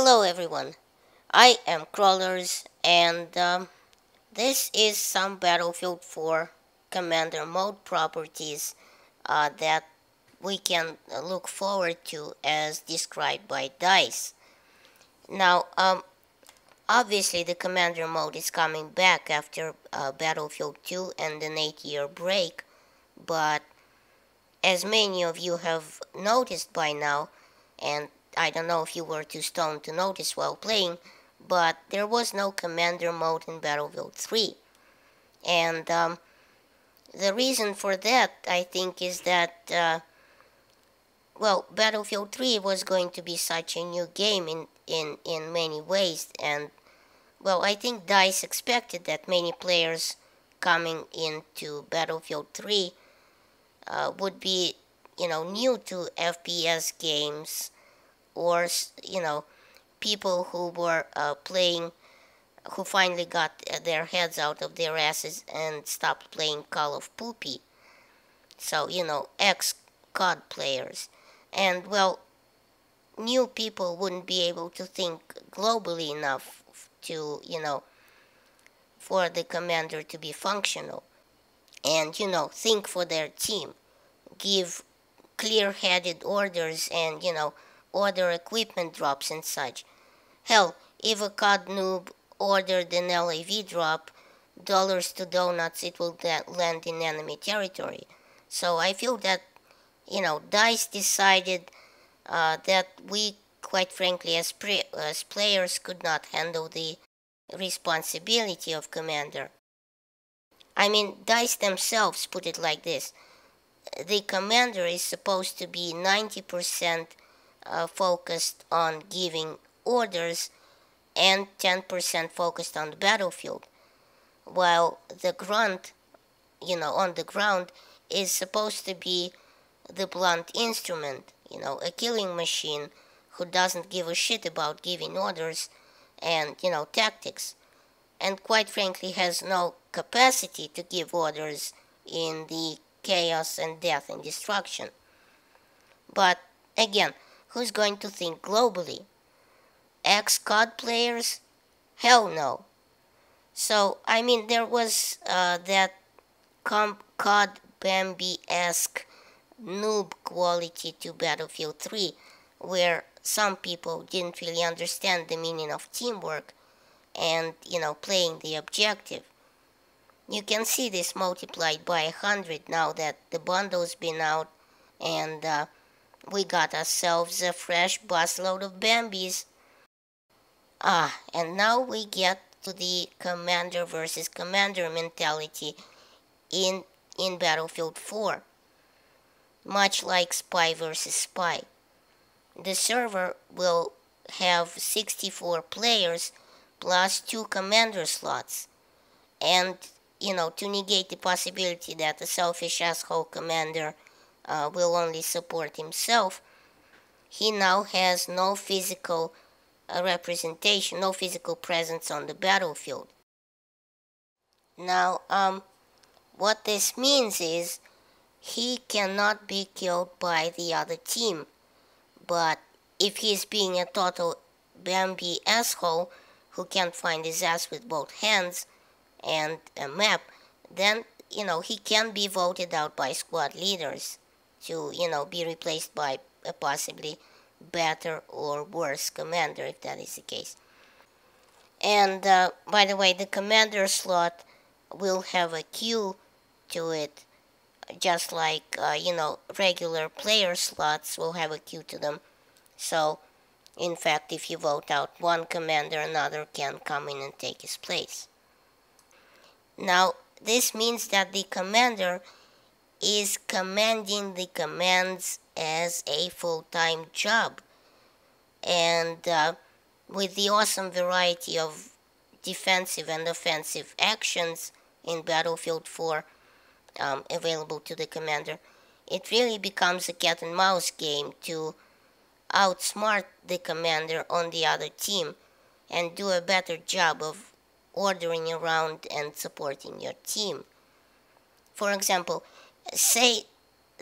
Hello everyone, I am Crawlers and this is some Battlefield 4 Commander mode properties that we can look forward to as described by DICE. Now, obviously the Commander mode is coming back after Battlefield 2 and an 8-year break, but as many of you have noticed by now, and I don't know if you were too stoned to notice while playing, but there was no Commander mode in Battlefield 3. And the reason for that, I think, is that, Battlefield 3 was going to be such a new game in many ways, and, I think DICE expected that many players coming into Battlefield 3 would be, new to FPS games, or, people who were playing, who finally got their heads out of their asses and stopped playing Call of Poopy. So, ex-COD players. And, new people wouldn't be able to think globally enough to, for the commander to be functional. And, think for their team. Give clear-headed orders and, order equipment drops and such. Hell, if a COD noob ordered an LAV drop, dollars to donuts, it will land in enemy territory. So I feel that, DICE decided that we, quite frankly, as players, could not handle the responsibility of commander. I mean, DICE themselves put it like this. The commander is supposed to be 90% focused on giving orders and 10% focused on the battlefield, while the grunt, on the ground, is supposed to be the blunt instrument, a killing machine who doesn't give a shit about giving orders and, tactics, and quite frankly has no capacity to give orders in the chaos and death and destruction. But again, who's going to think globally? Ex-COD players? Hell no. So, I mean, there was that COD Bambi-esque noob quality to Battlefield 3, where some people didn't really understand the meaning of teamwork and, playing the objective. You can see this multiplied by 100 now that the bundle's been out and we got ourselves a fresh busload of Bambis. And now we get to the commander versus commander mentality in Battlefield 4. Much like spy versus spy. The server will have 64 players plus 2 commander slots. And, to negate the possibility that a selfish asshole commander will only support himself, he now has no physical representation, no physical presence on the battlefield. Now, what this means is he cannot be killed by the other team, but if he's being a total Bambi asshole who can't find his ass with both hands and a map, then, he can be voted out by squad leaders to, be replaced by a possibly better or worse commander, if that is the case. And, by the way, the commander slot will have a queue to it, just like, regular player slots will have a queue to them. So, in fact, if you vote out one commander, another can come in and take his place. Now, this means that the commander is commanding the commands as a full-time job. And with the awesome variety of defensive and offensive actions in Battlefield 4 available to the commander, it really becomes a cat and mouse game to outsmart the commander on the other team and do a better job of ordering around and supporting your team. For example, say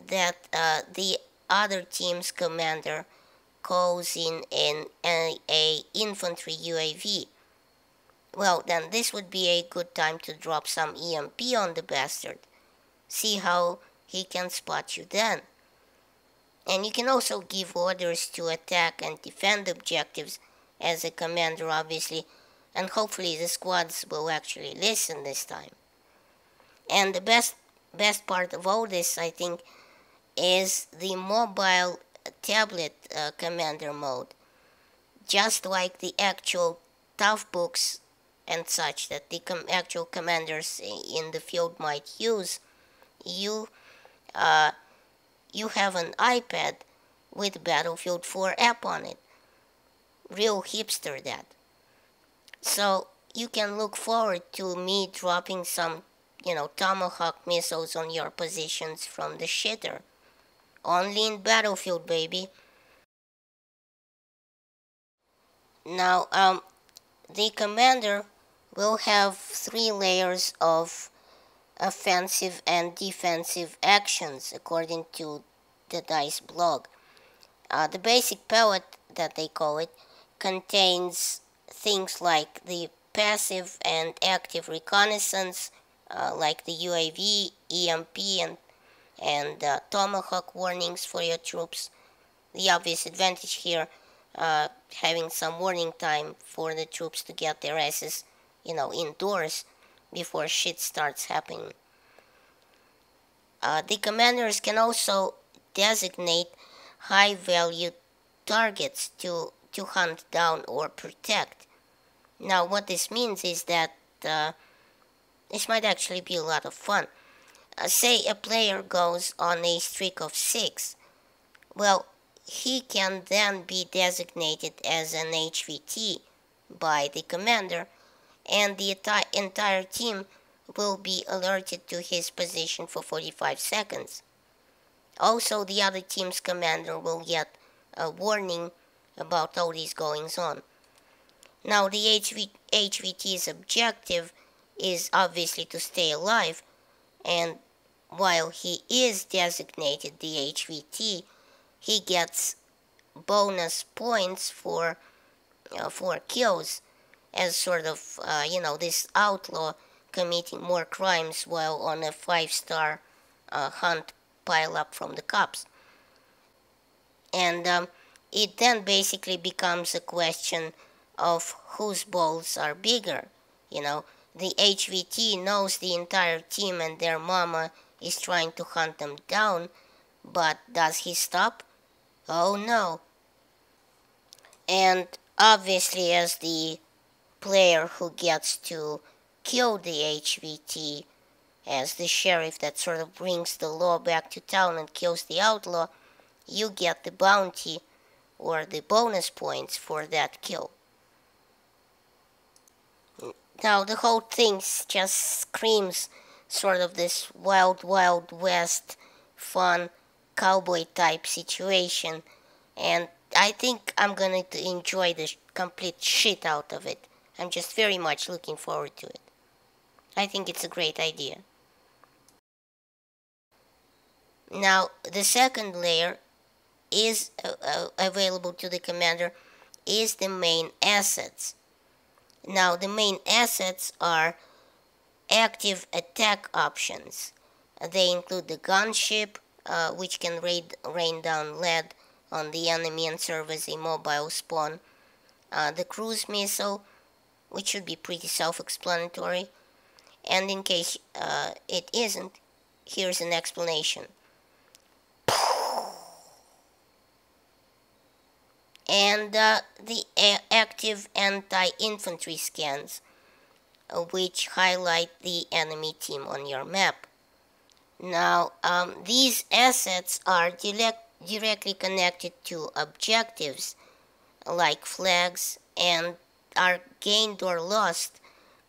that the other team's commander calls in a infantry UAV. Well, then this would be a good time to drop some EMP on the bastard. See how he can spot you then. And you can also give orders to attack and defend objectives as a commander, obviously, and hopefully the squads will actually listen this time. And the best part of all this, I think, is the mobile tablet commander mode. Just like the actual tough books and such that the actual commanders in the field might use, you have an iPad with Battlefield 4 app on it. Real hipster that. So you can look forward to me dropping some, Tomahawk missiles on your positions from the shitter. Only in Battlefield, baby. Now, the commander will have 3 layers of offensive and defensive actions according to the DICE blog. The basic palette, that they call it, contains things like the passive and active reconnaissance, like the UAV, EMP, and Tomahawk warnings for your troops. The obvious advantage here, having some warning time for the troops to get their asses, indoors before shit starts happening. The commanders can also designate high-value targets to hunt down or protect. Now, what this means is that this might actually be a lot of fun. Say a player goes on a streak of 6. Well, he can then be designated as an HVT by the commander, and the entire team will be alerted to his position for 45 seconds. Also, the other team's commander will get a warning about all these goings on. Now, the HVT's objective is obviously to stay alive, and while he is designated the HVT, he gets bonus points for kills as sort of, this outlaw committing more crimes while on a 5-star hunt pile up from the cops. And it then basically becomes a question of whose balls are bigger. The HVT knows the entire team and their mama is trying to hunt them down, but does he stop? Oh no. And obviously, as the player who gets to kill the HVT, as the sheriff that sort of brings the law back to town and kills the outlaw, you get the bounty or the bonus points for that kill. Now, the whole thing just screams sort of this wild, wild west, fun, cowboy type situation, and I think I'm going to enjoy the complete shit out of it. I'm just very much looking forward to it. I think it's a great idea. Now, the second layer is available to the commander is the main assets. Now, the main assets are active attack options. They include the gunship, which can rain down lead on the enemy and serve as a mobile spawn. The cruise missile, which should be pretty self-explanatory. And in case it isn't, here's an explanation. And the active anti-infantry scans, which highlight the enemy team on your map. Now, these assets are directly connected to objectives, like flags, and are gained or lost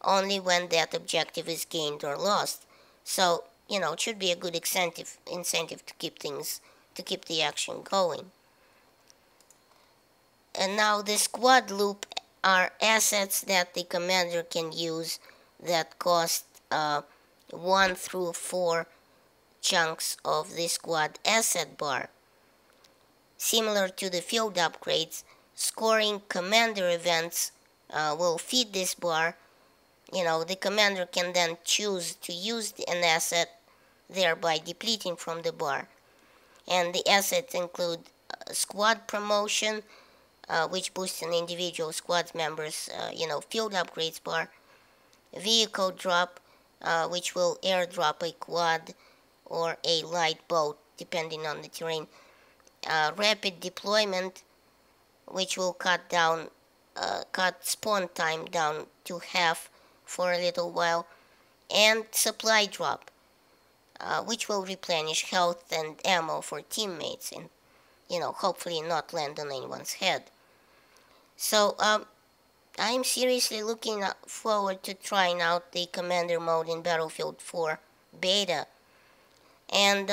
only when that objective is gained or lost. So, it should be a good incentive to keep the action going. And now the squad loop are assets that the commander can use that cost 1 through 4 chunks of the squad asset bar. Similar to the field upgrades, scoring commander events will feed this bar. The commander can then choose to use an asset, thereby depleting from the bar. And the assets include squad promotion, which boosts an individual squad member's, field upgrades bar, vehicle drop, which will airdrop a quad or a light boat, depending on the terrain, rapid deployment, which will cut spawn time down to half for a little while, and supply drop, which will replenish health and ammo for teammates and, hopefully not land on anyone's head. So, I'm seriously looking forward to trying out the Commander mode in Battlefield 4 beta. And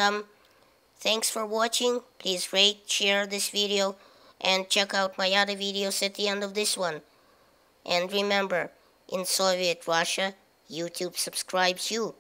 thanks for watching. Please rate, share this video, and check out my other videos at the end of this one. And remember, in Soviet Russia, YouTube subscribes you.